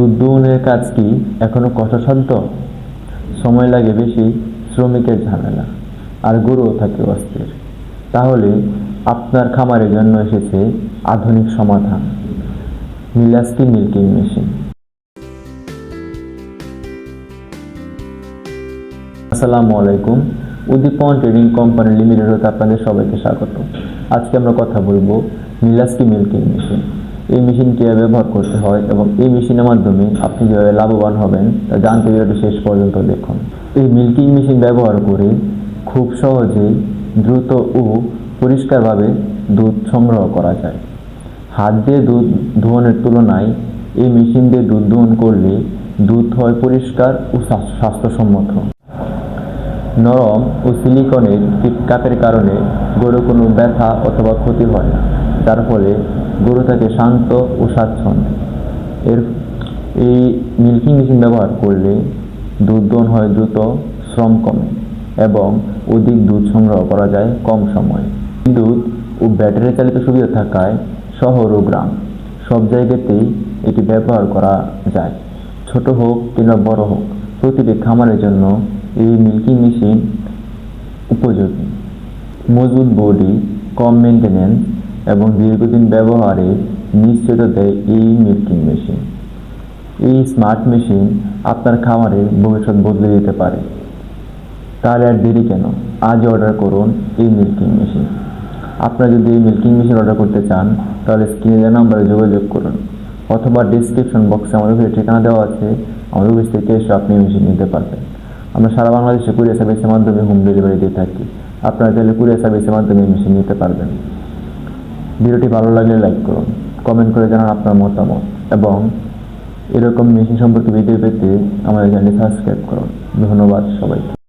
দুধ দোহনের কাজ কি এখনো কষ্টসাধ্য? সময় লাগে বেশি, শ্রমিকের ঝামেলা, আর গরুও থাকে অস্থির। তাহলে আপনার খামারের জন্য এসেছে আধুনিক সমাধান, মিলাস্কি মিল্কিং মেশিন। আসসালামু আলাইকুম। উদ্দীপন ট্রেডিং কোম্পানি লিমিটেড হতে আপনাদের সবাইকে স্বাগত। আজকে আমরা কথা বলবো মিলাস্কি মিল্কিং মেশিন। এই মেশিন কীভাবে ব্যবহার করতে হয় এবং এই মেশিনের মাধ্যমে আপনি কীভাবে লাভবান হবেন তা জানতে ভিডিওটি শেষ পর্যন্ত দেখুন। এই মিল্কিং মেশিন ব্যবহার করে খুব সহজেই, দ্রুত ও পরিষ্কারভাবে দুধ সংগ্রহ করা যায়। হাত দিয়ে দুধ দোহনের তুলনায় এই মেশিন দিয়ে দুধ দোহন করলে দুধ হয় পরিষ্কার ও স্বাস্থ্যসম্মত। নরম ও সিলিকনের কাপের কারণে গরু কোনো ব্যথা অথবা ক্ষতি হয় না, যার ফলে গরু থাকে শান্ত ও স্বাচ্ছন্দ্যে। এই মিল্কিং মেশিন ব্যবহার করলে দুধ দোহন হয় দ্রুত, শ্রম কমে এবং অধিক দুধ সংগ্রহ করা যায় কম সময়ে। বিদ্যুৎ ও ব্যাটারি চালিত সুবিধা থাকায় শহর ও গ্রাম সব জায়গাতেই এটি ব্যবহার করা যায়। ছোট হোক কিংবা বড় হোক, প্রতিটি খামারের জন্য এই মিল্কিং মেশিন উপযোগী। মজবুত বডি, কম মেনটেন্যান্স এবং দীর্ঘদিন ব্যবহারের নিশ্চয়তা দেয় এই মিল্কিং মেশিন। এই স্মার্ট মেশিন আপনার খামারের ভবিষ্যৎ বদলে দিতে পারে। তাহলে আর দেরি কেন? আজ অর্ডার করুন এই মিল্কিং মেশিন। আপনারা যদি এই মিল্কিং মেশিন অর্ডার করতে চান তাহলে স্ক্রিনে দেওয়া নাম্বারে যোগাযোগ করুন, অথবা ডিসক্রিপশন বক্সে আমাদের ঠিকানা দেওয়া আছে, আমাদের অফিস থেকে এসে আপনি মেশিন নিতে পারবেন। আমরা সারা বাংলাদেশে কুরিয়ার সার্ভিসের মাধ্যমে হোম ডেলিভারি দিয়ে থাকি। আপনারা চাইলে কুরিয়ার সার্ভিসের মাধ্যমে মেশিন নিতে পারবেন। ভিডিওটি ভালো লাগলে লাইক করুন, কমেন্ট করে জানান আপনার মতামত এবং এরকম মেশিন সম্পর্কে ভিডিও পেতে আমাদের চ্যানেলটি সাবস্ক্রাইব করুন। ধন্যবাদ সবাইকে।